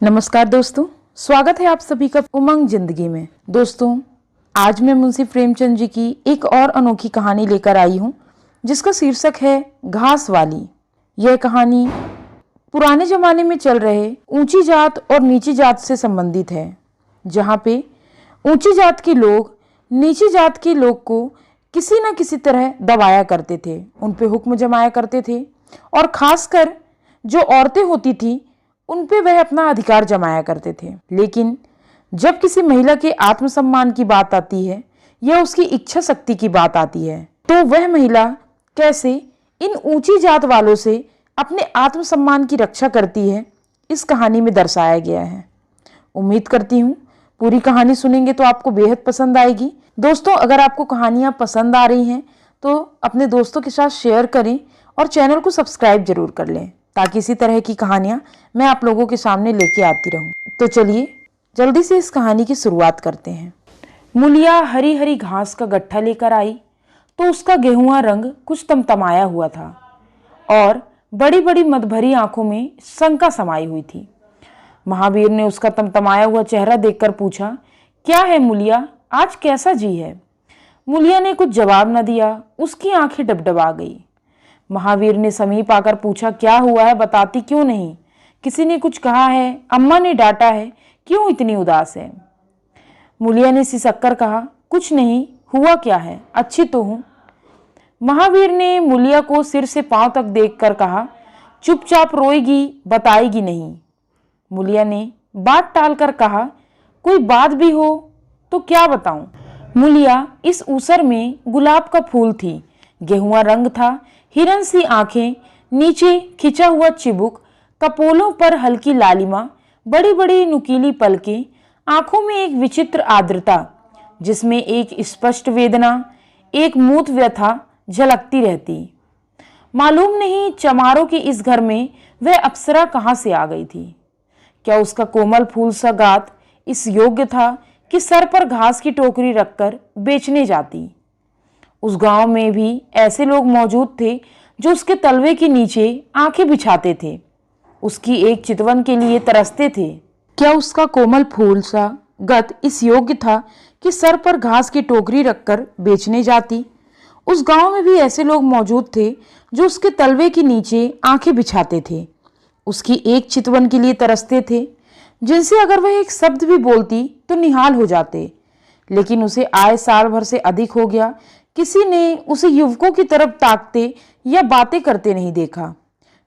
नमस्कार दोस्तों, स्वागत है आप सभी का उमंग जिंदगी में। दोस्तों, आज मैं मुंशी प्रेमचंद जी की एक और अनोखी कहानी लेकर आई हूँ जिसका शीर्षक है घास वाली। यह कहानी पुराने जमाने में चल रहे ऊंची जात और नीची जात से संबंधित है, जहाँ पे ऊंची जात के लोग नीची जात के लोग को किसी न किसी तरह दबाया करते थे, उन पे हुक्म जमाया करते थे और खासकर जो औरतें होती थी उन पे वह अपना अधिकार जमाया करते थे। लेकिन जब किसी महिला के आत्मसम्मान की बात आती है या उसकी इच्छा शक्ति की बात आती है तो वह महिला कैसे इन ऊंची जात वालों से अपने आत्मसम्मान की रक्षा करती है, इस कहानी में दर्शाया गया है। उम्मीद करती हूँ पूरी कहानी सुनेंगे तो आपको बेहद पसंद आएगी। दोस्तों, अगर आपको कहानियाँ पसंद आ रही हैं तो अपने दोस्तों के साथ शेयर करें और चैनल को सब्सक्राइब जरूर कर लें ताकि इसी तरह की कहानियाँ मैं आप लोगों के सामने लेके आती रहूं। तो चलिए जल्दी से इस कहानी की शुरुआत करते हैं। मुलिया हरी हरी घास का गट्ठा लेकर आई तो उसका गेहुआ रंग कुछ तमतमाया हुआ था और बड़ी बड़ी मदभरी आंखों में शंका समाई हुई थी। महावीर ने उसका तमतमाया हुआ चेहरा देखकर पूछा, क्या है मुलिया, आज कैसा जी है? मुलिया ने कुछ जवाब न दिया, उसकी आंखें डबडबा गई। महावीर ने समीप आकर पूछा, क्या हुआ है, बताती क्यों नहीं? किसी ने कुछ कहा है? अम्मा ने डांटा है? क्यों इतनी उदास है? मुलिया ने सिसककर कहा, कुछ नहीं, हुआ क्या है, अच्छी तो हूं। महावीर ने मुलिया को सिर से पांव तक देखकर कहा, चुपचाप रोएगी, बताएगी नहीं। मुलिया ने बात टालकर कहा, कोई बात भी हो तो क्या बताऊं? मुलिया इस ऊसर में गुलाब का फूल थी, गेहुआ रंग था, हिरन सी आंखें, नीचे खिंचा हुआ चिबुक, कपोलों पर हल्की लालिमा, बड़ी बड़ी नुकीली पलकें, आंखों में एक विचित्र आर्द्रता जिसमें एक स्पष्ट वेदना, एक मूत व्यथा झलकती रहती। मालूम नहीं चमारों के इस घर में वह अप्सरा कहाँ से आ गई थी। क्या उसका कोमल फूल सा गात इस योग्य था कि सर पर घास की टोकरी रखकर बेचने जाती? उस गांव में भी ऐसे लोग मौजूद थे जो उसके तलवे के नीचे आंखें बिछाते थे, उसकी एक चितवन के लिए तरसते थे। क्या उसका कोमल फूल सा गत इस योग्य था कि सर पर घास की टोकरी रखकर बेचने जाती? उस गांव में भी ऐसे लोग मौजूद थे जो उसके तलवे के नीचे आंखें बिछाते थे, उसकी एक चितवन के लिए तरसते थे, जिनसे अगर वह एक शब्द भी बोलती तो निहाल हो जाते। लेकिन उसे आए साल भर से अधिक हो गया, किसी ने उसे युवकों की तरफ ताकते या बातें करते नहीं देखा।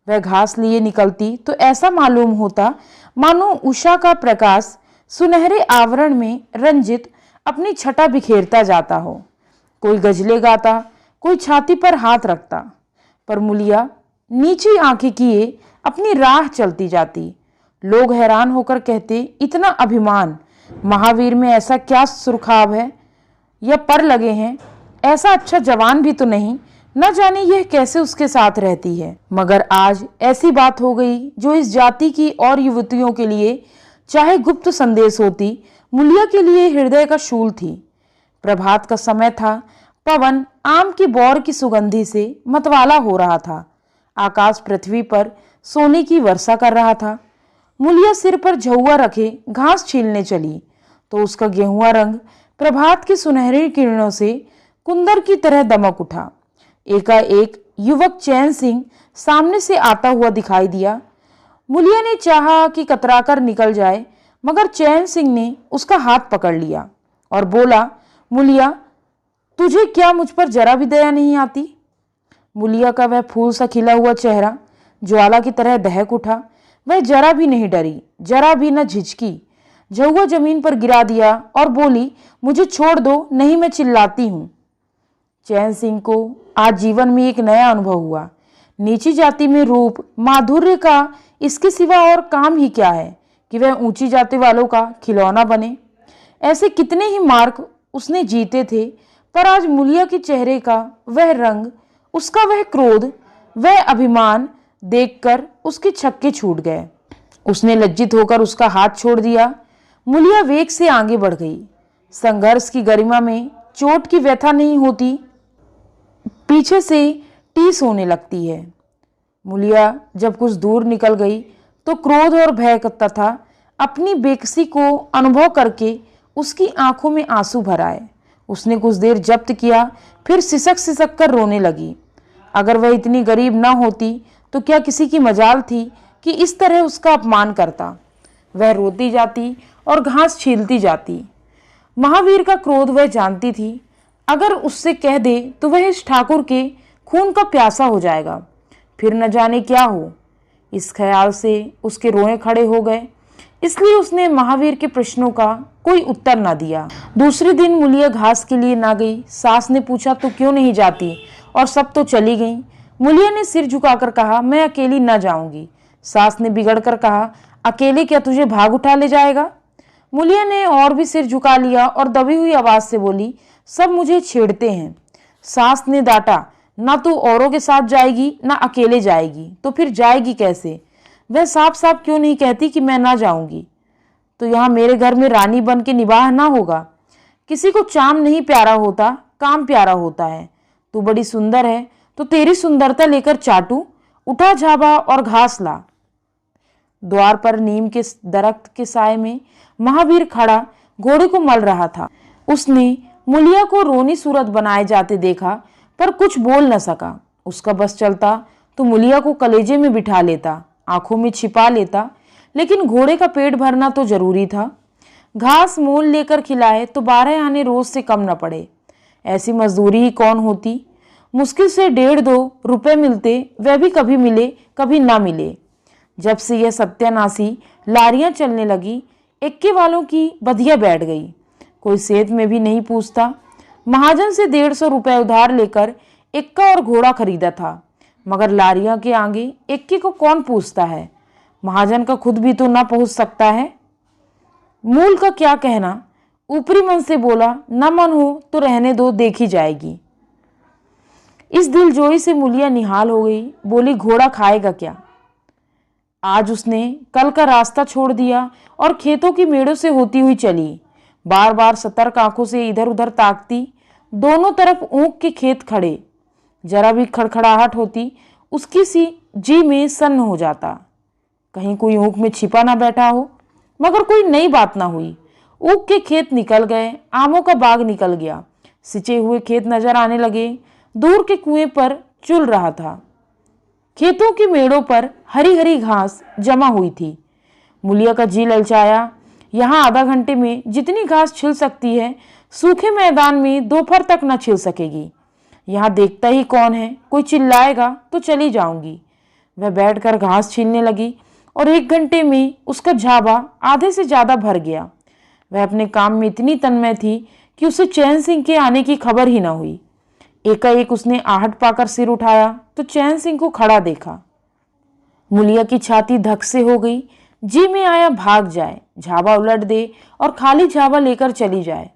वह घास लिए निकलती तो ऐसा मालूम होता मानो उषा का प्रकाश सुनहरे आवरण में रंजित अपनी छटा बिखेरता जाता हो। कोई गजले गाता, कोई छाती पर हाथ रखता, पर मुलिया नीची आंखें किए अपनी राह चलती जाती। लोग हैरान होकर कहते, इतना अभिमान, महावीर में ऐसा क्या सुरखाब है या पर लगे हैं, ऐसा अच्छा जवान भी तो नहीं, न जाने यह कैसे उसके साथ रहती है। मगर आज ऐसी बात हो गई जो इस जाति की और युवतियों के लिए चाहे गुप्त संदेश होती, मुलिया के लिए हृदय का शूल थी। प्रभात का समय था, पवन आम की बौर की सुगंधी से मतवाला हो रहा था, आकाश पृथ्वी पर सोने की वर्षा कर रहा था। मुलिया सिर पर झउआ रखे घास छीलने चली तो उसका गेहुआ रंग प्रभात की सुनहरी किरणों से कुंदर की तरह दमक उठा। एकाएक युवक चैन सिंह सामने से आता हुआ दिखाई दिया। मुलिया ने चाहा कि कतराकर निकल जाए, मगर चैन सिंह ने उसका हाथ पकड़ लिया और बोला, मुलिया, तुझे क्या मुझ पर जरा भी दया नहीं आती? मुलिया का वह फूल सा खिला हुआ चेहरा ज्वाला की तरह दहक उठा। वह जरा भी नहीं डरी, जरा भी न झिझकी। झउआ जमीन पर गिरा दिया और बोली, मुझे छोड़ दो, नहीं मैं चिल्लाती हूं। चैन सिंह को आज जीवन में एक नया अनुभव हुआ। नीची जाति में रूप माधुर्य का इसके सिवा और काम ही क्या है कि वह ऊंची जाति वालों का खिलौना बने। ऐसे कितने ही मार्ग उसने जीते थे, पर आज मुलिया के चेहरे का वह रंग, उसका वह क्रोध, वह अभिमान देखकर उसके छक्के छूट गए। उसने लज्जित होकर उसका हाथ छोड़ दिया। मुलिया वेग से आगे बढ़ गई। संघर्ष की गरिमा में चोट की व्यथा नहीं होती, पीछे से टीस होने लगती है। मुलिया जब कुछ दूर निकल गई तो क्रोध और भय तथा अपनी बेकसी को अनुभव करके उसकी आंखों में आंसू भर आए। उसने कुछ देर जब्त किया, फिर सिसक सिसक कर रोने लगी। अगर वह इतनी गरीब न होती तो क्या किसी की मजाल थी कि इस तरह उसका अपमान करता। वह रोती जाती और घास छीलती जाती। महावीर का क्रोध वह जानती थी। अगर उससे कह दे तो वह इस ठाकुर के खून का प्यासा हो जाएगा, फिर न जाने क्या हो। इस ख्याल से उसके रोए खड़े हो गए। इसलिए उसने महावीर के प्रश्नों का कोई उत्तर न दिया। दूसरे दिन मूलिया घास के लिए ना गई। सास ने पूछा तो क्यों नहीं जाती, और सब तो चली गई। मूलिया ने सिर झुकाकर कहा, मैं अकेली न जाऊंगी। सास ने बिगड़कर कहा, अकेले क्या तुझे भाग उठा ले जाएगा। मूलिया ने और भी सिर झुका लिया और दबी हुई आवाज से बोली, सब मुझे छेड़ते हैं। सास ने डांटा, ना तू औरों के साथ जाएगी ना अकेले जाएगी, तो फिर जाएगी कैसे। वह साफ साफ क्यों नहीं कहती कि मैं ना जाऊंगी, तो यहाँ मेरे घर में रानी बन के निवाह ना होगा। किसी को चाम नहीं प्यारा होता, काम प्यारा होता है। तू बड़ी सुंदर है तो तेरी सुंदरता लेकर चाटू। उठा झाबा और घास ला। द्वार पर नीम के दरख्त के साए में महावीर खड़ा घोड़े को मल रहा था। उसने मूलिया को रोनी सूरत बनाए जाते देखा, पर कुछ बोल न सका। उसका बस चलता तो मूलिया को कलेजे में बिठा लेता, आंखों में छिपा लेता, लेकिन घोड़े का पेट भरना तो जरूरी था। घास मोल लेकर खिलाए तो 12 आने रोज से कम न पड़े। ऐसी मजदूरी ही कौन होती। मुश्किल से 1.5-2 रुपए मिलते, वह भी कभी मिले कभी ना मिले। जब से यह सत्यानाशी लारियां चलने लगी, एक्के वालों की बधिया बैठ गई। कोई सेठ में भी नहीं पूछता। महाजन से 150 रुपए उधार लेकर एक्का और घोड़ा खरीदा था, मगर लारियां के आगे एक्के को कौन पूछता है। महाजन का खुद भी तो ना पहुंच सकता है। मूल का क्या कहना। ऊपरी मन से बोला, न मन हो तो रहने दो, देखी जाएगी। इस दिलजोई से मूलिया निहाल हो गई। बोली, घोड़ा खाएगा क्या। आज उसने कल का रास्ता छोड़ दिया और खेतों की मेड़ों से होती हुई चली। बार बार सतर्क आंखों से इधर उधर ताकती। दोनों तरफ ऊख के खेत खड़े। जरा भी खड़खड़ाहट होती उसकी सी जी में सन्न हो जाता। कहीं कोई ऊख में छिपा ना बैठा हो। मगर कोई नई बात ना हुई। ऊख के खेत निकल गए, आमों का बाग निकल गया, सिंचे हुए खेत नजर आने लगे। दूर के कुएं पर चुल रहा था। खेतों की मेड़ों पर हरी हरी घास जमा हुई थी। मूलिया का जी ललचाया। यहाँ आधा घंटे में जितनी घास छिल सकती है, सूखे मैदान में दोपहर तक न छिल सकेगी। यहाँ देखता ही कौन है, कोई चिल्लाएगा तो चली जाऊंगी। वह बैठकर घास छीलने लगी और 1 घंटे में उसका झाबा आधे से ज्यादा भर गया। वह अपने काम में इतनी तन्मय थी कि उसे चैन सिंह के आने की खबर ही न हुई। एकाएक उसने आहट पाकर सिर उठाया तो चैन सिंह को खड़ा देखा। मूलिया की छाती धक से हो गई। जी में आया भाग जाए, झाबा उलट दे और खाली झाबा लेकर चली जाए,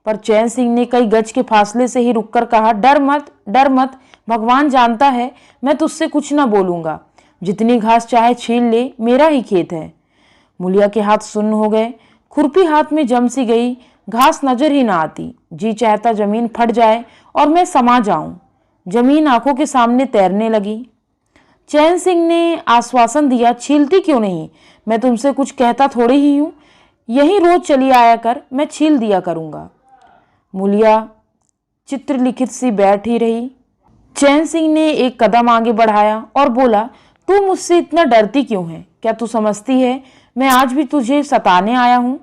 पर चैन सिंह ने कई गज के फासले से ही रुककर कहा, डर मत, डर मत, भगवान जानता है मैं तुझसे कुछ ना बोलूंगा। जितनी घास चाहे छील ले, मेरा ही खेत है। मूलिया के हाथ सुन्न हो गए। खुरपी हाथ में जम सी गई। घास नजर ही ना आती। जी चाहता जमीन फट जाए और मैं समा जाऊं। जमीन आंखों के सामने तैरने लगी। चैन सिंह ने आश्वासन दिया, छीलती क्यों नहीं, मैं तुमसे कुछ कहता थोड़ी ही हूं। यही रोज चली आया कर, मैं छील दिया करूंगा। मूलिया चित्रलिखित सी बैठ ही रही। चैन सिंह ने एक कदम आगे बढ़ाया और बोला, तू मुझसे इतना डरती क्यों है। क्या तू समझती है मैं आज भी तुझे सताने आया हूं।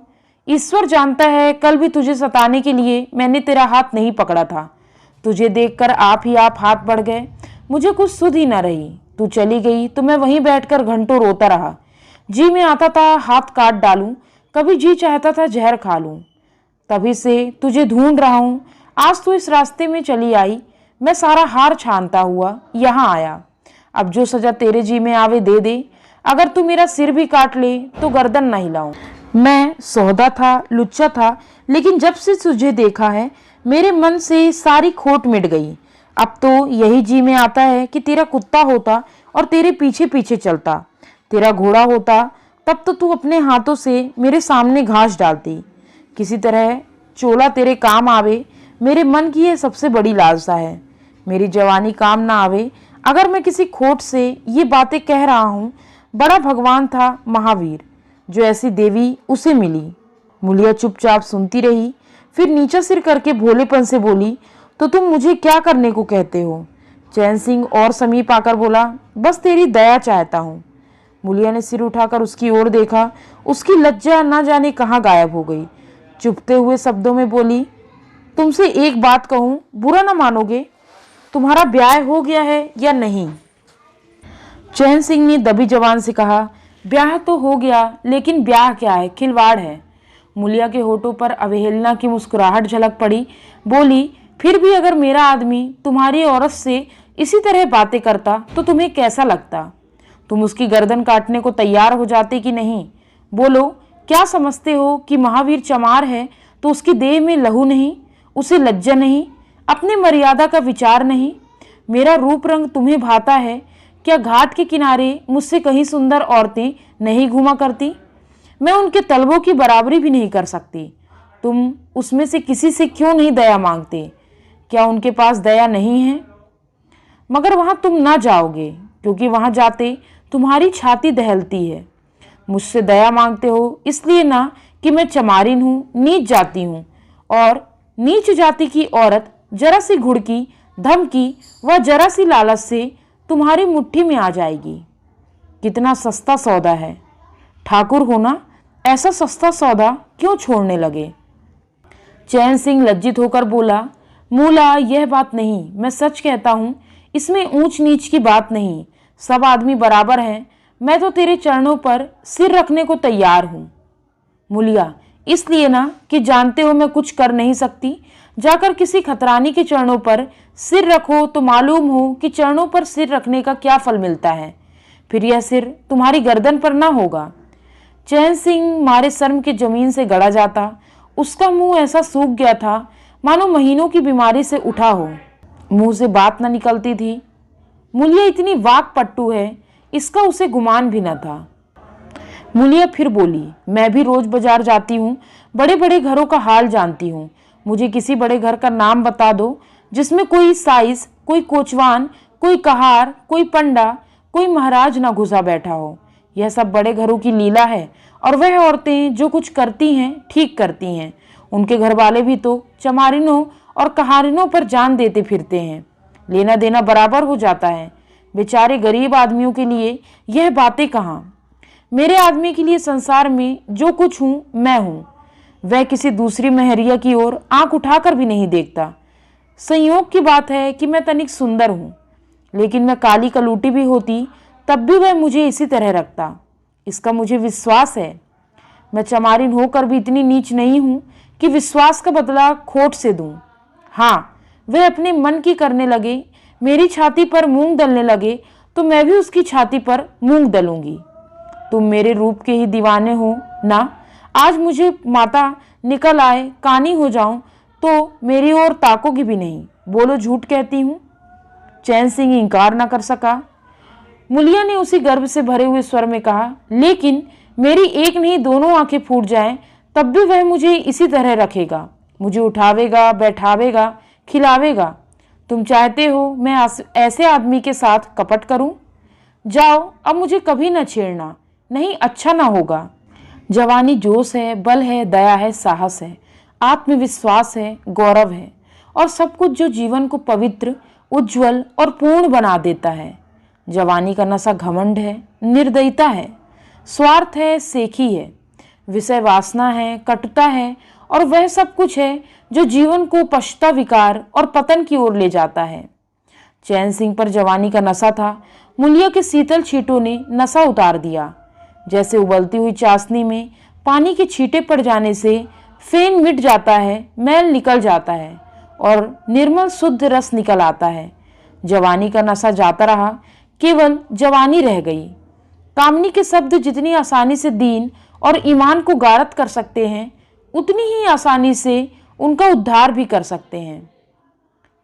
ईश्वर जानता है कल भी तुझे सताने के लिए मैंने तेरा हाथ नहीं पकड़ा था। तुझे देखकर आप ही आप हाथ बढ़ गए। मुझे कुछ सुध ही न रही। तू चली गई तो मैं वहीं बैठकर घंटों रोता रहा। जी में आता था हाथ काट डालूं, कभी जी चाहता था जहर खा लूं। तभी से तुझे ढूंढ रहा हूं। आज तू इस रास्ते में चली आई, मैं सारा हार छानता हुआ यहाँ आया। अब जो सजा तेरे जी में आवे दे दे। अगर तू मेरा सिर भी काट ले तो गर्दन न हिलाऊं। मैं सौदा था, लुच्चा था, लेकिन जब से तुझे देखा है मेरे मन से सारी खोट मिट गई। अब तो यही जी में आता है कि तेरा कुत्ता होता और तेरे पीछे पीछे चलता। तेरा घोड़ा होता तब तो तू अपने हाथों से मेरे सामने घास डालती। किसी तरह चोला तेरे काम आवे, मेरे मन की यह सबसे बड़ी लालसा है। मेरी जवानी काम ना आवे। अगर मैं किसी खोट से ये बातें कह रहा हूँ, बड़ा भगवान था महावीर। जो ऐसी देवी उसे मिली। मूलिया चुपचाप सुनती रही, फिर नीचा सिर करके भोलेपन से बोली, तो तुम मुझे क्या करने को कहते हो? चैन सिंह और समीप आकर बोला, बस तेरी दया चाहता हूँ। मूलिया ने सिर उठाकर उसकी ओर देखा। उसकी लज्जा न जाने कहाँ गायब हो गई। चुभते हुए शब्दों में बोली, तुमसे एक बात कहूँ, बुरा ना मानोगे? तुम्हारा ब्याह हो गया है या नहीं? चैन सिंह ने दबी जबान से कहा, ब्याह तो हो गया, लेकिन ब्याह क्या है, खिलवाड़ है। मूलिया के होठों पर अवहेलना की मुस्कुराहट झलक पड़ी। बोली, फिर भी अगर मेरा आदमी तुम्हारी औरत से इसी तरह बातें करता तो तुम्हें कैसा लगता? तुम उसकी गर्दन काटने को तैयार हो जाते कि नहीं? बोलो, क्या समझते हो कि महावीर चमार है तो उसकी देह में लहू नहीं, उसे लज्जा नहीं, अपनी मर्यादा का विचार नहीं? मेरा रूप रंग तुम्हें भाता है? क्या घाट के किनारे मुझसे कहीं सुंदर औरतें नहीं घूमा करती? मैं उनके तलवों की बराबरी भी नहीं कर सकती। तुम उसमें से किसी से क्यों नहीं दया मांगते? क्या उनके पास दया नहीं है? मगर वहां तुम ना जाओगे, क्योंकि वहां जाते तुम्हारी छाती दहलती है। मुझसे दया मांगते हो इसलिए ना कि मैं चमारिन हूँ, नीच जाति हूँ, और नीच जाति की औरत जरा सी घुड़की, धमकी व जरा सी लालच से तुम्हारी मुट्ठी में आ जाएगी। कितना सस्ता सौदा है। ठाकुर हो ना, ऐसा सस्ता सौदा क्यों छोड़ने लगे? चैन सिंह लज्जित होकर बोला, मूला, यह बात नहीं, मैं सच कहता हूँ, इसमें ऊंच नीच की बात नहीं, सब आदमी बराबर हैं। मैं तो तेरे चरणों पर सिर रखने को तैयार हूँ। मूलिया, इसलिए ना कि जानते हो मैं कुछ कर नहीं सकती। जाकर किसी खतरानी के चरणों पर सिर रखो तो मालूम हो कि चरणों पर सिर रखने का क्या फल मिलता है। फिर यह सिर तुम्हारी गर्दन पर ना होगा। चैन सिंह मारे शर्म के जमीन से गड़ा जाता। उसका मुंह ऐसा सूख गया था मानो महीनों की बीमारी से उठा हो। मुंह से बात न निकलती थी। मूलिया इतनी वाक पट्टू है, इसका उसे गुमान भी न था। मूलिया फिर बोली, मैं भी रोज बाजार जाती हूँ, बड़े बड़े घरों का हाल जानती हूँ। मुझे किसी बड़े घर का नाम बता दो जिसमें कोई साइस, कोई कोचवान, कोई कहार, कोई पंडा, कोई महाराज ना घुसा बैठा हो। यह सब बड़े घरों की लीला है, और वह औरतें जो कुछ करती हैं ठीक करती हैं। उनके घर वाले भी तो चमारिनों और कहारिनों पर जान देते फिरते हैं। लेना देना बराबर हो जाता है। बेचारे गरीब आदमियों के लिए यह बातें कहाँ? मेरे आदमी के लिए संसार में जो कुछ हूँ मैं हूँ। वह किसी दूसरी महरिया की ओर आंख उठाकर भी नहीं देखता। संयोग की बात है कि मैं तनिक सुंदर हूँ, लेकिन मैं काली कलूटी भी होती तब भी वह मुझे इसी तरह रखता। इसका मुझे विश्वास है। मैं चमारिन होकर भी इतनी नीच नहीं हूँ कि विश्वास का बदला खोट से दूं। हाँ, वह अपने मन की करने लगे, मेरी छाती पर मूंग दलने लगे तो मैं भी उसकी छाती पर मूंग दलूंगी। तुम मेरे रूप के ही दीवाने हो ना? आज मुझे माता निकल आए, कानी हो जाऊं तो मेरी ओर ताकोगी भी नहीं। बोलो, झूठ कहती हूँ? चैन सिंह इंकार न कर सका। मूलिया ने उसी गर्व से भरे हुए स्वर में कहा, लेकिन मेरी एक नहीं दोनों आंखें फूट जाएं तब भी वह मुझे इसी तरह रखेगा। मुझे उठावेगा, बैठावेगा, खिलावेगा। तुम चाहते हो मैं ऐसे आदमी के साथ कपट करूं? जाओ, अब मुझे कभी न छेड़ना, नहीं अच्छा ना होगा। जवानी जोश है, बल है, दया है, साहस है, आत्मविश्वास है, गौरव है, और सब कुछ जो जीवन को पवित्र, उज्जवल और पूर्ण बना देता है। जवानी का नशा घमंड है, निर्दयता है, स्वार्थ है, सेखी है, विषय वासना है, कटुता है, और वह सब कुछ है जो जीवन को पश्चा विकार और पतन की ओर ले जाता है। चैन सिंह पर जवानी का नशा था। मूलिया के शीतल छींटों ने नशा उतार दिया। जैसे उबलती हुई चाशनी में पानी के छींटे पड़ जाने से फेन मिट जाता है, मैल निकल जाता है और निर्मल शुद्ध रस निकल आता है। जवानी का नशा जाता रहा, केवल जवानी रह गई। कामनी के शब्द जितनी आसानी से दीन और ईमान को गारत कर सकते हैं, उतनी ही आसानी से उनका उद्धार भी कर सकते हैं।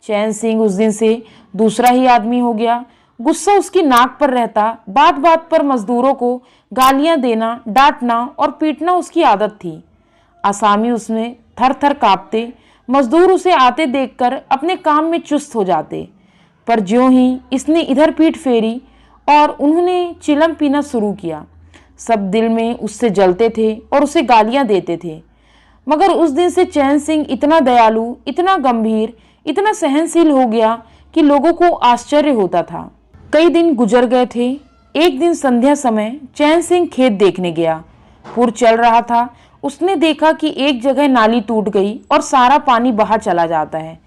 चैन सिंह उस दिन से दूसरा ही आदमी हो गया। गुस्सा उसकी नाक पर रहता। बात बात पर मजदूरों को गालियां देना, डांटना और पीटना उसकी आदत थी। आसामी उसमें थर थर कांपते। मजदूर उसे आते देखकर अपने काम में चुस्त हो जाते। पर ज्यों ही इसने इधर पीठ फेरी और उन्होंने चिलम पीना शुरू किया, सब दिल में उससे जलते थे और उसे गालियां देते थे। मगर उस दिन से चैन सिंह इतना दयालु, इतना गंभीर, इतना सहनशील हो गया कि लोगों को आश्चर्य होता था। कई दिन गुजर गए थे। एक दिन संध्या समय चैन सिंह खेत देखने गया। पुर चल रहा था। उसने देखा कि एक जगह नाली टूट गई और सारा पानी बाहर चला जाता है।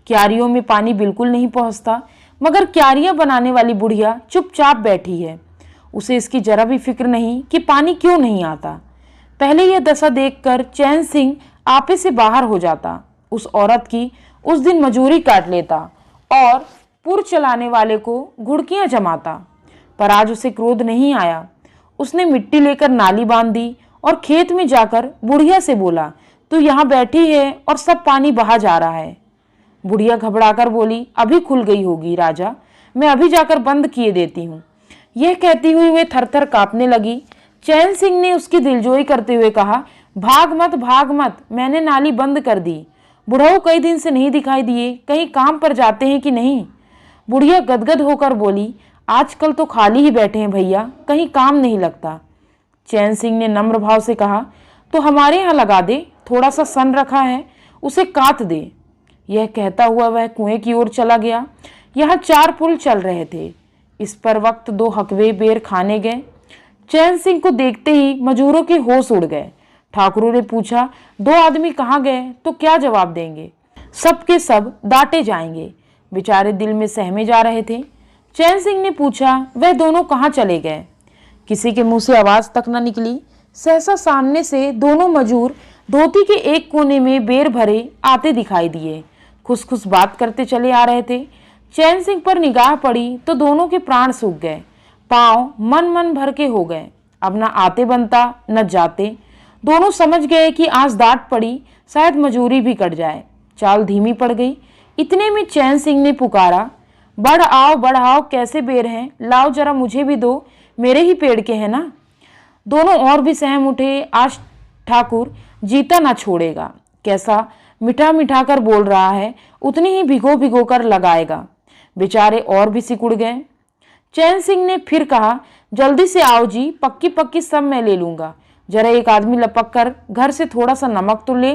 क्यारियों में पानी बिल्कुल नहीं पहुंचता, मगर क्यारियां बनाने वाली बुढ़िया चुपचाप बैठी है। उसे इसकी जरा भी फिक्र नहीं कि पानी क्यों नहीं आता। पहले यह दशा देखकर चैन सिंह आपे से बाहर हो जाता। उस औरत की उस दिन मजूरी काट लेता और पुर चलाने वाले को घुड़कियां जमाता। पर आज उसे क्रोध नहीं आया। उसने मिट्टी लेकर नाली बांध दी और खेत में जाकर बुढ़िया से बोला, तू यहाँ बैठी है और सब पानी बहा जा रहा है। बुढ़िया घबराकर बोली, अभी खुल गई होगी राजा, मैं अभी जाकर बंद किए देती हूँ। यह कहती हुई वे थरथर कांपने लगी। चैन सिंह ने उसकी दिलजोई करते हुए कहा, भाग मत, मैंने नाली बंद कर दी। बुढ़ऊ कई दिन से नहीं दिखाई दिए, कहीं काम पर जाते हैं कि नहीं। बुढ़िया गदगद होकर बोली, आजकल तो खाली ही बैठे हैं भैया, कहीं काम नहीं लगता। चैन सिंह ने नम्र भाव से कहा, तो हमारे यहाँ लगा दे, थोड़ा सा सन रखा है, उसे काट दे। यह कहता हुआ वह कुएं की ओर चला गया। यहाँ 4 पुल चल रहे थे। इस पर वक्त 2 हकवे बेर खाने गए। चैन सिंह को देखते ही मजूरों के होश उड़ गए। ठाकुरों ने पूछा, 2 आदमी कहाँ गए? तो क्या जवाब देंगे? सब के सब डांटे जाएंगे। बेचारे दिल में सहमे जा रहे थे। चैन सिंह ने पूछा, वह दोनों कहाँ चले गए? किसी के मुंह से आवाज तक न निकली। सहसा सामने से दोनों मजूर धोती के एक कोने में बेर भरे आते दिखाई दिए। खुस बात करते चले आ रहे थे। चैन सिंह पर निगाह पड़ी तो दोनों के प्राण सूख गए। पांव मन भर के हो गए। अब न आते बनता न जाते। दोनों समझ गए कि आज डांट पड़ी, शायद मजूरी भी कट जाए। चाल धीमी पड़ गई। इतने में चैन सिंह ने पुकारा, बढ़ आओ, कैसे बेर हैं, लाओ जरा मुझे भी दो, मेरे ही पेड़ के हैं ना। दोनों और भी सहम उठे। आज ठाकुर जीता ना छोड़ेगा। कैसा मिठा कर बोल रहा है, उतनी ही भिगो कर लगाएगा। बेचारे और भी सिकुड़ गए। चैन सिंह ने फिर कहा, जल्दी से आओ जी, पक्की सब मैं ले लूंगा। जरा एक आदमी लपक कर घर से थोड़ा सा नमक तो ले।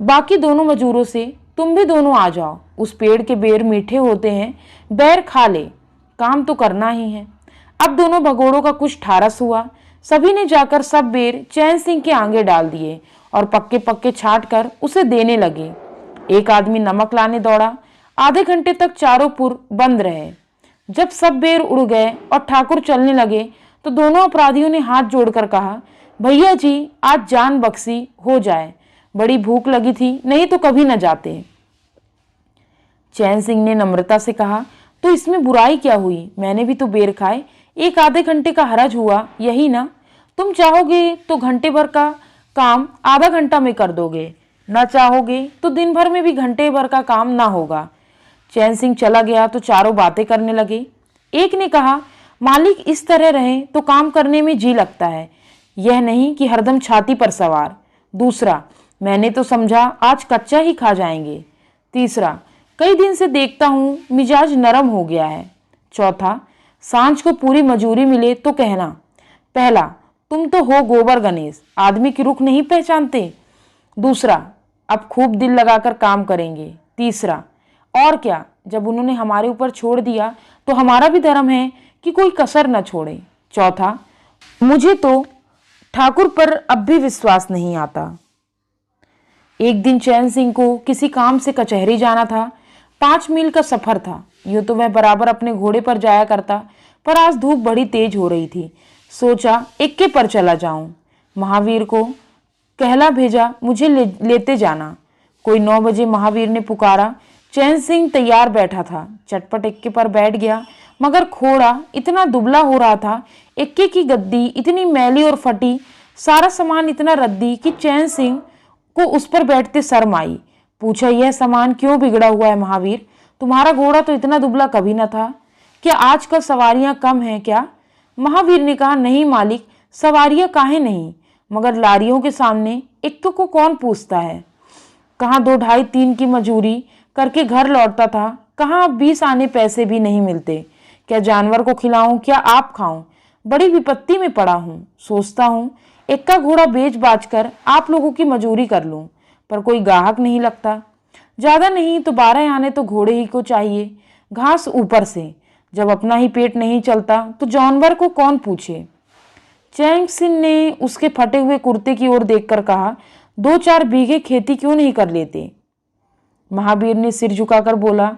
बाकी दोनों मजूरों से, तुम भी दोनों आ जाओ, उस पेड़ के बेर मीठे होते हैं, बैर खा ले, काम तो करना ही है। अब दोनों भगोड़ों का कुछ ठारस हुआ। सभी ने जाकर सब बेर चैन सिंह के आगे डाल दिए और पक्के छाट कर उसे देने लगे। एक आदमी नमक लाने दौड़ा। आधे घंटे तक चारों पुर बंद रहे। जब सब बेर उड़ गए और ठाकुर चलने लगे तो दोनों अपराधियों ने हाथ जोड़कर कहा, भैया जी आज जान बख्शी हो जाए, बड़ी भूख लगी थी, नहीं तो कभी न जाते। चैन सिंह ने नम्रता से कहा, तो इसमें बुराई क्या हुई, मैंने भी तो बेर खाए, एक आधे घंटे का हरज हुआ, यही ना। तुम चाहोगे तो घंटे भर का काम आधा घंटा में कर दोगे, न चाहोगे तो दिन भर में भी घंटे भर का काम ना होगा। चैन सिंह चला गया तो चारों बातें करने लगे। एक ने कहा, मालिक इस तरह रहे तो काम करने में जी लगता है, यह नहीं कि हरदम छाती पर सवार। दूसरा, मैंने तो समझा आज कच्चा ही खा जाएंगे। तीसरा, कई दिन से देखता हूँ मिजाज नरम हो गया है। चौथा, सांझ को पूरी मजूरी मिले तो कहना। पहला, तुम तो हो गोबर गणेश, आदमी की रुख नहीं पहचानते। दूसरा, अब खूब दिल लगाकर काम करेंगे। तीसरा, और क्या, जब उन्होंने हमारे ऊपर छोड़ दिया तो हमारा भी धर्म है कि कोई कसर न छोड़े। चौथा, मुझे तो ठाकुर पर अब भी विश्वास नहीं आता। एक दिन चैन सिंह को किसी काम से कचहरी जाना था। 5 मील का सफर था। यूं तो वह बराबर अपने घोड़े पर जाया करता, पर आज धूप बड़ी तेज हो रही थी। सोचा एक्के पर चला जाऊं। महावीर को कहला भेजा, मुझे लेते जाना। कोई 9 बजे महावीर ने पुकारा। चैन सिंह तैयार बैठा था। चटपट एक्के पर बैठ गया, मगर घोड़ा इतना दुबला हो रहा था, एक्के की गद्दी इतनी मैली और फटी, सारा सामान इतना रद्दी कि चैन सिंह को उस पर बैठते शर्म आई। पूछा, यह सामान क्यों बिगड़ा हुआ है महावीर? तुम्हारा घोड़ा तो इतना दुबला कभी न था। क्या आजकल सवारियां कम हैं क्या? महावीर ने कहा, नहीं मालिक, सवारियां काहे नहीं, मगर लारियों के सामने एक्के को कौन पूछता है। कहाँ 2 ढाई 3 की मजूरी करके घर लौटता था, कहाँ अब 20 आने पैसे भी नहीं मिलते। क्या जानवर को खिलाऊं, क्या आप खाऊं? बड़ी विपत्ति में पड़ा हूँ। सोचता हूँ इक्का घोड़ा बेच बाच कर आप लोगों की मजूरी कर लूँ, पर कोई ग्राहक नहीं लगता। ज्यादा नहीं तो 12 आने तो घोड़े ही को चाहिए, घास ऊपर से। जब अपना ही पेट नहीं चलता तो जानवर को कौन पूछे। चैंग सिंह ने उसके फटे हुए कुर्ते की ओर देखकर कहा, 2-4 बीघे खेती क्यों नहीं कर लेते। महावीर ने सिर झुकाकर बोला,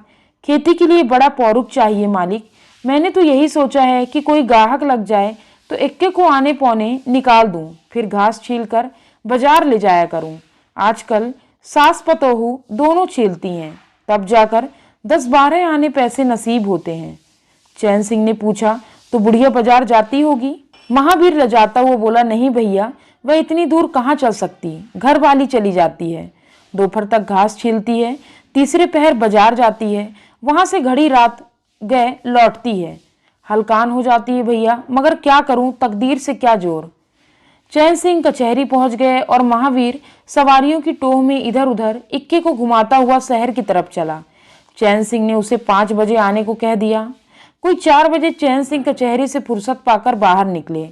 खेती के लिए बड़ा पौरुख चाहिए मालिक। मैंने तो यही सोचा है कि कोई ग्राहक लग जाए तो इक्के को आने पौने निकाल दूं, फिर घास छील कर बाजार ले जाया करूं। आजकल सास पतोहू दोनों छीलती हैं, तब जाकर 10-12 आने पैसे नसीब होते हैं। चैन सिंह ने पूछा, तो बुढ़िया बाजार जाती होगी। महावीर लजाता हुआ बोला, नहीं भैया, वह इतनी दूर कहाँ चल सकती, घर वाली चली जाती है। दोपहर तक घास छीलती है, तीसरे पहर बाजार जाती है, वहां से घड़ी रात गए लौटती है। हलकान हो जाती है भैया, मगर क्या करूं, तकदीर से क्या जोर। चैन सिंह कचहरी पहुंच गए और महावीर सवारियों की टोह में इधर उधर इक्के को घुमाता हुआ शहर की तरफ चला। चैन सिंह ने उसे 5 बजे आने को कह दिया। कोई 4 बजे चैन सिंह कचहरी से फुर्सत पाकर बाहर निकले।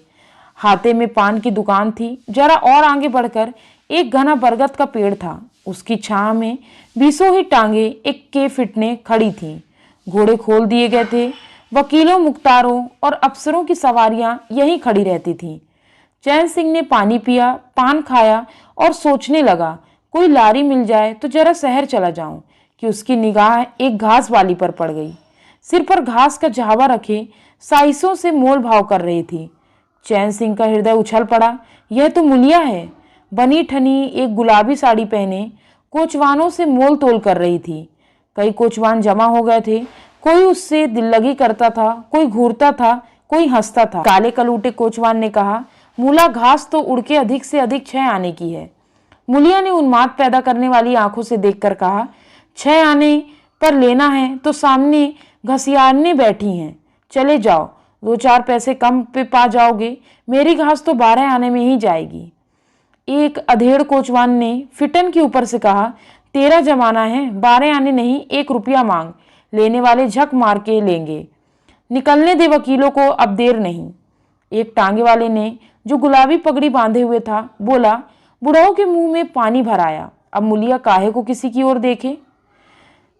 हाथे में पान की दुकान थी। जरा और आगे बढ़कर एक घना बरगद का पेड़ था। उसकी छांव में 20 ही टांगे एक के फिटने खड़ी थीं। घोड़े खोल दिए गए थे। वकीलों, मुख्तारों और अफसरों की सवारियां यहीं खड़ी रहती थीं। चैन सिंह ने पानी पिया, पान खाया और सोचने लगा, कोई लारी मिल जाए तो जरा शहर चला जाऊं, कि उसकी निगाह एक घास वाली पर पड़ गई। सिर पर घास का झावा रखे साइसों से मोल भाव कर रही थी। चैन सिंह का हृदय उछल पड़ा। यह तो मुलिया है। बनी ठनी एक गुलाबी साड़ी पहने कोचवानों से मोल तोल कर रही थी। कई कोचवान जमा हो गए थे। कोई उससे दिल लगी करता था, कोई घूरता था, कोई हंसता था। काले कलूटे कोचवान ने कहा, मूला घास तो उड़ के अधिक से अधिक 6 आने की है। मुलिया ने उन्माद पैदा करने वाली आंखों से देखकर कहा, 6 आने पर लेना है तो सामने घसियारने बैठी हैं, चले जाओ, 2-4 पैसे कम पे पा जाओगे। मेरी घास तो 12 आने में ही जाएगी। एक अधेड़ कोचवान ने फिटन के ऊपर से कहा, तेरा जमाना है, 12 आने नहीं, 1 रुपया मांग, लेने वाले झक मार के लेंगे। निकलने दे वकीलों को, अब देर नहीं। एक टांगे वाले ने, जो गुलाबी पगड़ी बांधे हुए था, बोला, बुढ़ाओं के मुंह में पानी भर आया, अब मुलिया काहे को किसी की ओर देखे।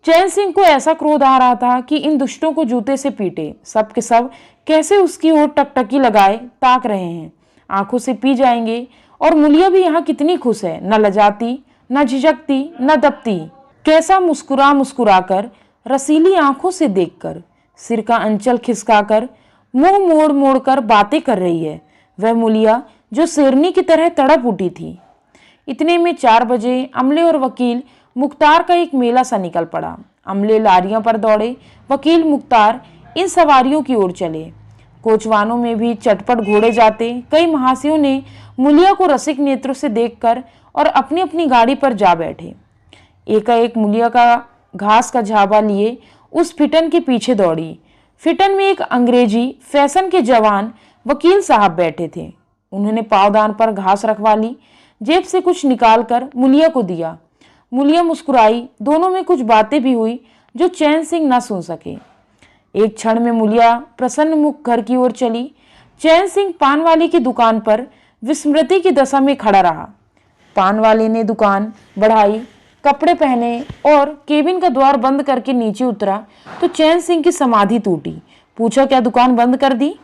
चैन सिंह को ऐसा क्रोध आ रहा था कि इन दुष्टों को जूते से पीटे। सब के सब कैसे उसकी ओर टकटकी लगाए ताक रहे हैं, आंखों से पी जाएंगे। और मुलिया भी यहाँ कितनी खुश है, न लजाती, न झिझकती, न दबती। कैसा मुस्कुरा मुस्कुरा कर, रसीली आंखों से देखकर, सिर का अंचल खिसकाकर, मुंह मोड़ मोड़ कर बातें कर रही है वह मुलिया जो शेरनी की तरह तड़प उठी थी। इतने में 4 बजे अमले और वकील मुख्तार का एक मेला सा निकल पड़ा। अमले लारियां पर दौड़े, वकील मुख्तार इन सवारियों की ओर चले। कोचवानों में भी चटपट घोड़े जाते। कई महाशयों ने मुलिया को रसिक नेत्रों से देखकर और अपनी अपनी गाड़ी पर जा बैठे। एकाएक मुलिया का घास का झाबा लिए उस फिटन के पीछे दौड़ी। फिटन में एक अंग्रेजी फैशन के जवान वकील साहब बैठे थे। उन्होंने पावदान पर घास रखवा ली, जेब से कुछ निकालकर मुलिया को दिया। मुलिया मुस्कुराई। दोनों में कुछ बातें भी हुई जो चैन सिंह न सुन सके। एक क्षण में मुलिया प्रसन्न मुख घर की ओर चली। चैन सिंह पान वाले की दुकान पर विस्मृति की दशा में खड़ा रहा। पान वाले ने दुकान बढ़ाई, कपड़े पहने और केबिन का द्वार बंद करके नीचे उतरा तो चैन सिंह की समाधि टूटी। पूछा, क्या दुकान बंद कर दी?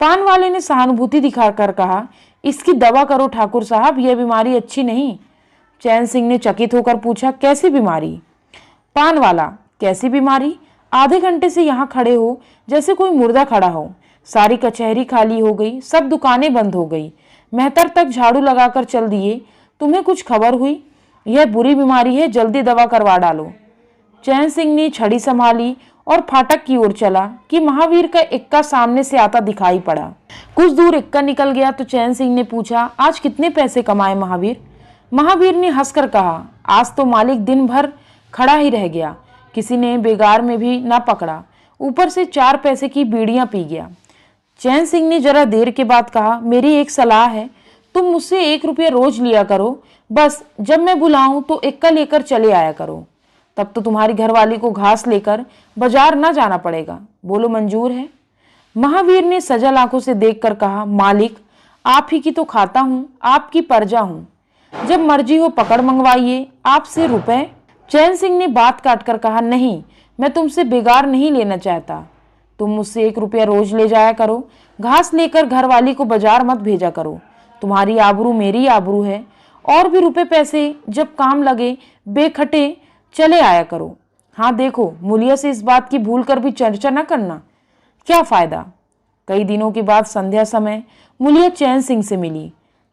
पान वाले ने सहानुभूति दिखाकर कहा, इसकी दवा करो ठाकुर साहब, यह बीमारी अच्छी नहीं। चैन सिंह ने चकित होकर पूछा, कैसी बीमारी? पान वाला, कैसी बीमारी? आधे घंटे से यहाँ खड़े हो जैसे कोई मुर्दा खड़ा हो। सारी कचहरी खाली हो गई, सब दुकानें बंद हो गई। मेहतर तक झाड़ू लगाकर चल दिए। तुम्हें कुछ खबर हुई? यह बुरी बीमारी है, जल्दी दवा करवा डालो। चैन सिंह ने छड़ी संभाली और फाटक की ओर चला कि महावीर का इक्का सामने से आता दिखाई पड़ा। कुछ दूर इक्का निकल गया तो चैन सिंह ने पूछा, आज कितने पैसे कमाए महावीर? महावीर ने हंसकर कहा, आज तो मालिक दिन भर खड़ा ही रह गया, किसी ने बेगार में भी ना पकड़ा, ऊपर से 4 पैसे की बीड़ियां पी गया। चैन सिंह ने जरा देर के बाद कहा, मेरी एक सलाह है, तुम मुझसे 1 रुपया रोज लिया करो, बस जब मैं बुलाऊं तो इक्का लेकर चले आया करो, तब तो तुम्हारी घरवाली को घास लेकर बाजार ना जाना पड़ेगा। बोलो, मंजूर है? महावीर ने सजल आंखों से देखकर कहा, मालिक आप ही की तो खाता हूँ, आपकी प्रजा हूँ, जब मर्जी हो पकड़ मंगवाइए, आपसे रुपए। चैन सिंह ने बात काटकर कहा, नहीं, मैं तुमसे बिगाड़ नहीं लेना चाहता। तुम मुझसे 1 रुपया रोज ले जाया करो, घास लेकर घरवाली को बाजार मत भेजा करो। तुम्हारी आबरू मेरी आबरू है। और भी रुपए पैसे जब काम लगे बेखटे चले आया करो। हाँ देखो, मूलिया से इस बात की भूल कर भी चर्चा न करना, क्या फायदा। कई दिनों के बाद संध्या समय मूलिया चैन सिंह से मिली।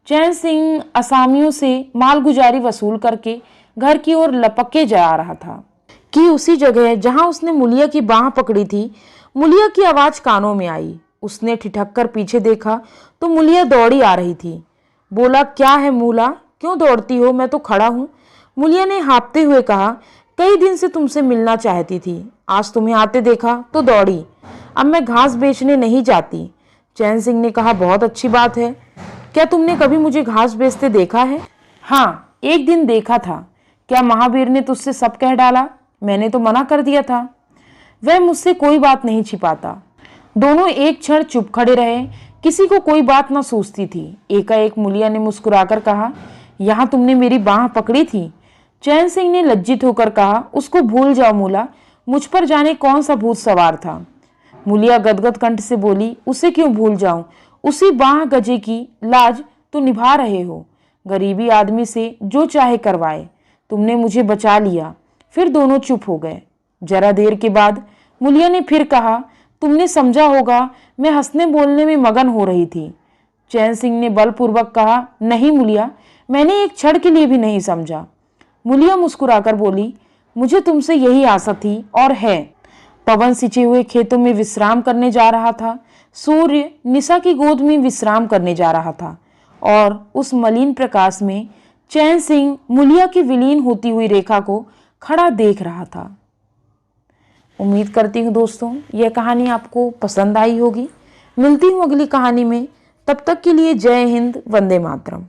चैन सिंह असामियों से मालगुजारी वसूल करके घर की ओर लपके जा रहा था कि उसी जगह जहां उसने मूलिया की बाह पकड़ी थी, मूलिया की आवाज कानों में आई। उसने ठिठक कर पीछे देखा तो मूलिया दौड़ी आ रही थी। बोला, क्या है मूला, क्यों दौड़ती हो, मैं तो खड़ा हूं। मूलिया ने हाँफते हुए कहा, कई दिन से तुमसे मिलना चाहती थी, आज तुम्हें आते देखा तो दौड़ी। अब मैं घास बेचने नहीं जाती। चैन सिंह ने कहा, बहुत अच्छी बात है। क्या तुमने कभी मुझे घास बेचते देखा है? हाँ, एक दिन देखा था। क्या महावीर ने तुझसे सब कह डाला? मैंने तो मना कर दिया था। वह मुझसे कोई बात नहीं छिपाता। दोनों एक क्षण चुप खड़े रहे। किसी को कोई बात न सूझती थी। एकाएक मूलिया ने मुस्कुराकर कहा, यहाँ तुमने मेरी बाह पकड़ी थी? चैन सिंह ने लज्जित होकर कहा, उसको भूल जाओ मूला, मुझ पर जाने कौन सा भूत सवार था। मूलिया गदगद कंठ से बोली, उसे क्यों भूल जाऊं, उसी बाह गजे की लाज तो निभा रहे हो। गरीबी आदमी से जो चाहे करवाए, तुमने मुझे बचा लिया। फिर दोनों चुप हो गए। जरा देर के बाद मूलिया ने फिर कहा, तुमने समझा होगा मैं हंसने बोलने में मगन हो रही थी। चैन सिंह ने बलपूर्वक कहा, नहीं मूलिया, मैंने एक क्षण के लिए भी नहीं समझा। मूलिया मुस्कुराकर बोली, मुझे तुमसे यही आशा थी और है। पवन सिंचे हुए खेतों में विश्राम करने जा रहा था। सूर्य निशा की गोद में विश्राम करने जा रहा था और उस मलिन प्रकाश में चैन सिंह मूलिया की विलीन होती हुई रेखा को खड़ा देख रहा था। उम्मीद करती हूँ दोस्तों यह कहानी आपको पसंद आई होगी। मिलती हूँ अगली कहानी में, तब तक के लिए जय हिंद, वंदे मातरम।